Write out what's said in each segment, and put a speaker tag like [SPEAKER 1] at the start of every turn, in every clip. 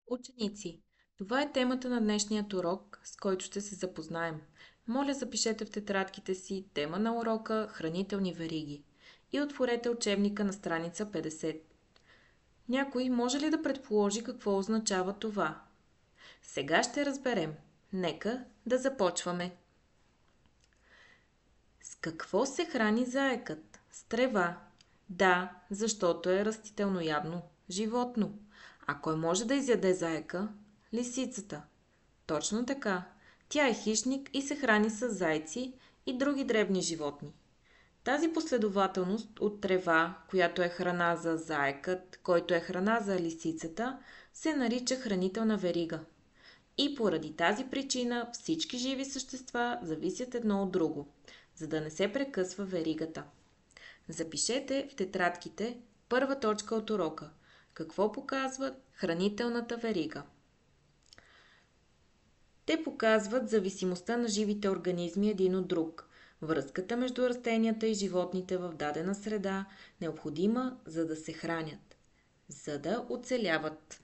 [SPEAKER 1] Ученици, това е темата на днешният урок, с който ще се запознаем. Моля, запишете в тетрадките си тема на урока хранителни вериги и отворете учебника на страница 50. Някой може ли да предположи какво означава това? Сега ще разберем. Нека да започваме. С какво се храни заекът? С трева. Да, защото е растителноядно животно. А кой може да изяде заека? Лисицата. Точно така. Тя е хищник и се храни с зайци и други дребни животни. Тази последователност от трева, която е храна за заекът, който е храна за лисицата, се нарича хранителна верига. И поради тази причина всички живи същества зависят едно от друго, за да не се прекъсва веригата. Запишете в тетрадките първа точка от урока. Какво показват хранителната верига? Те показват зависимостта на живите организми един от друг, връзката между растенията и животните в дадена среда, необходима за да се хранят, за да оцеляват.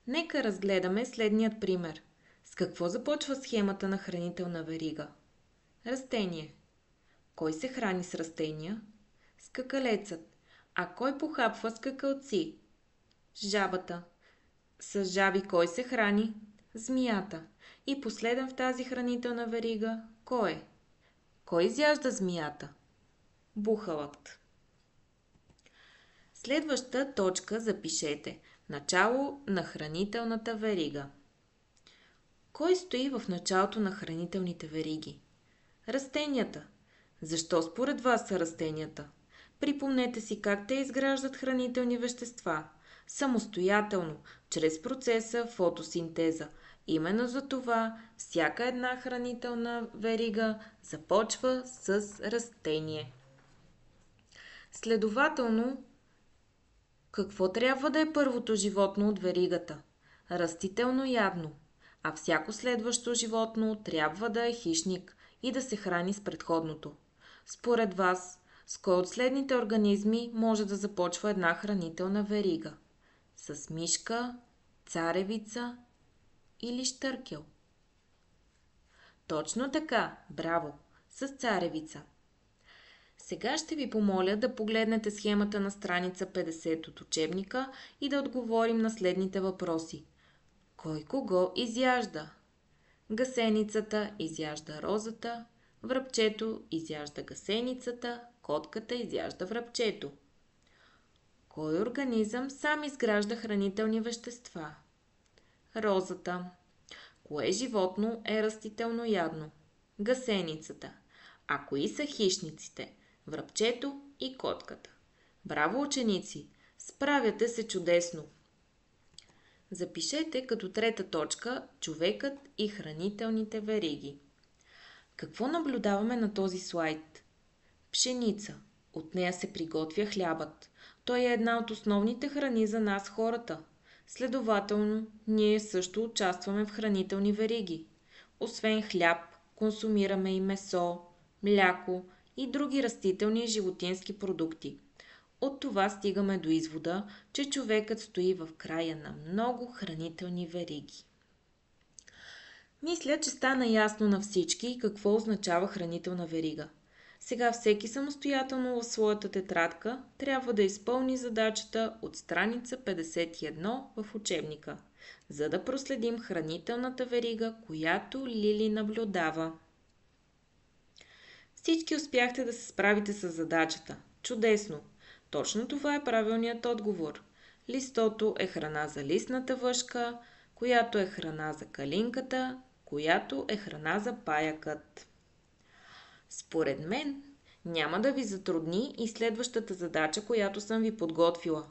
[SPEAKER 1] Нека разгледаме следният пример. С какво започва схемата на хранителна верига? Растение. Кой се храни с растения? Скакалецът. А кой похапва скакалци? Жабата. С жаби кой се храни? Змията. И последен в тази хранителна верига кой е? Кой изяжда змията? Бухалът. Следваща точка запишете. Начало на хранителната верига. Кой стои в началото на хранителните вериги? Растенията. Защо според вас са растенията? Припомнете си как те изграждат хранителни вещества. Самостоятелно, чрез процеса фотосинтеза. Именно за това всяка една хранителна верига започва с растение. Следователно, какво трябва да е първото животно от веригата? Растително ядно. А всяко следващо животно трябва да е хищник и да се храни с предходното. Според вас, с кой от следните организми може да започва една хранителна верига? С мишка, царевица или щъркел? Точно така, браво, с царевица. Сега ще ви помоля да погледнете схемата на страница 50 от учебника и да отговорим на следните въпроси. Кой кого изяжда? Гасеницата изяжда розата, врабчето изяжда гасеницата, котката изяжда врабчето. Кой организъм сам изгражда хранителни вещества? Розата. Кое животно е растителноядно? Гасеницата. А кои са хищниците? Врабчето и котката. Браво, ученици! Справяте се чудесно! Запишете като трета точка човекът и хранителните вериги. Какво наблюдаваме на този слайд? Пшеница. От нея се приготвя хлябът. Той е една от основните храни за нас хората. Следователно, ние също участваме в хранителни вериги. Освен хляб, консумираме и месо, мляко и други растителни и животински продукти. От това стигаме до извода, че човекът стои в края на много хранителни вериги. Мисля, че стана ясно на всички какво означава хранителна верига. Сега всеки самостоятелно в своята тетрадка трябва да изпълни задачата от страница 51 в учебника, за да проследим хранителната верига, която Лили наблюдава. Всички успяхте да се справите с задачата. Чудесно! Точно това е правилният отговор. Листото е храна за листната въшка, която е храна за калинката, която е храна за паякът. Според мен няма да ви затрудни и следващата задача, която съм ви подготвила.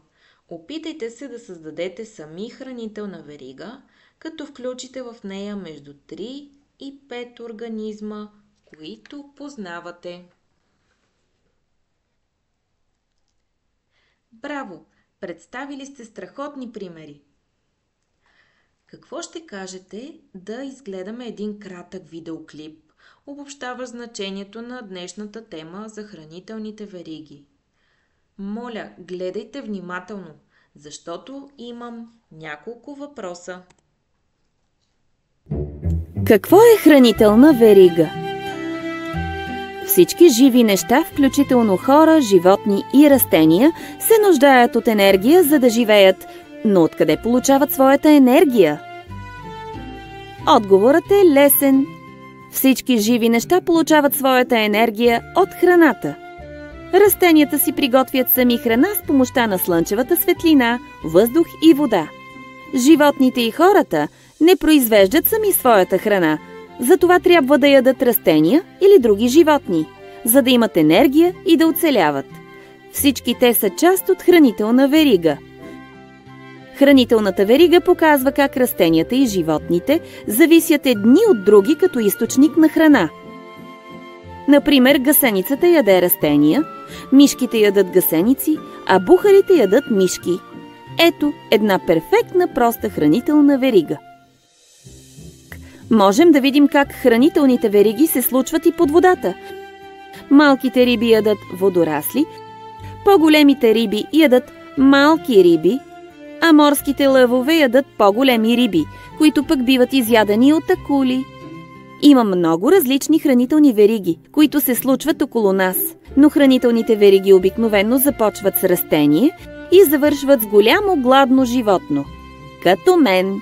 [SPEAKER 1] Опитайте се да създадете сами хранителна верига, като включите в нея между 3 и 5 организма, които познавате. Браво! Представили сте страхотни примери. Какво ще кажете да изгледаме един кратък видеоклип, обобщаващ значението на днешната тема за хранителните вериги? Моля, гледайте внимателно. защото имам няколко въпроса.
[SPEAKER 2] Какво е хранителна верига? Всички живи неща, включително хора, животни и растения, се нуждаят от енергия, за да живеят. Но откъде получават своята енергия? Отговорът е лесен. Всички живи неща получават своята енергия от храната. Растенията си приготвят сами храна с помощта на слънчевата светлина, въздух и вода. Животните и хората не произвеждат сами своята храна, затова трябва да ядат растения или други животни, за да имат енергия и да оцеляват. Всички те са част от хранителна верига. Хранителната верига показва как растенията и животните зависят едни от други като източник на храна. Например, гъсеницата яде растения, мишките ядат гъсеници, а бухарите ядат мишки. Ето една перфектна проста хранителна верига. Можем да видим как хранителните вериги се случват и под водата. Малките риби ядат водорасли, по-големите риби ядат малки риби, а морските лъвове ядат по-големи риби, които пък биват изядани от акули. Има много различни хранителни вериги, които се случват около нас, но хранителните вериги обикновено започват с растение и завършват с голямо гладно животно, като мен.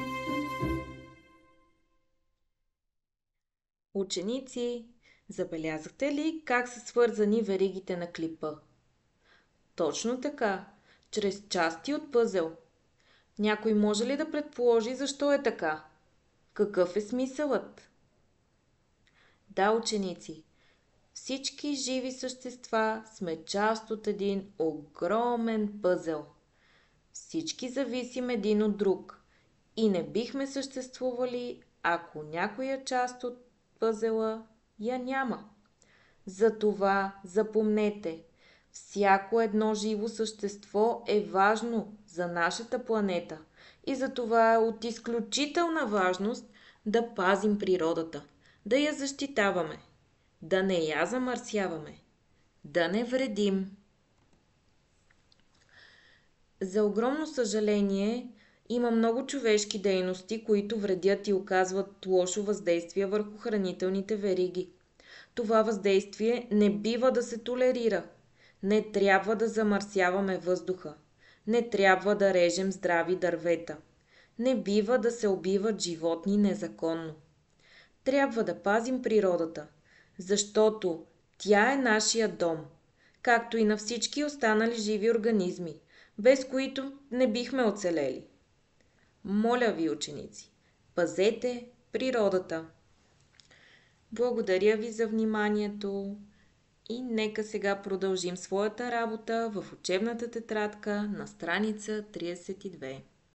[SPEAKER 1] Ученици, забелязахте ли как са свързани веригите на клипа? Точно така, чрез части от пъзел. Някой може ли да предположи защо е така? Какъв е смисълът? Да, ученици, всички живи същества сме част от един огромен пъзел. Всички зависим един от друг и не бихме съществували, ако някоя част от пъзела я няма. Затова запомнете, всяко едно живо същество е важно за нашата планета и затова е от изключителна важност да пазим природата, да я защитаваме, да не я замърсяваме, да не вредим. За огромно съжаление, има много човешки дейности, които вредят и оказват лошо въздействие върху хранителните вериги. Това въздействие не бива да се толерира. Не трябва да замърсяваме въздуха. Не трябва да режем здрави дървета. Не бива да се убиват животни незаконно. Трябва да пазим природата, защото тя е нашия дом, както и на всички останали живи организми, без които не бихме оцелели. Моля ви, ученици, пазете природата. Благодаря ви за вниманието и нека сега продължим своята работа в учебната тетрадка на страница 32.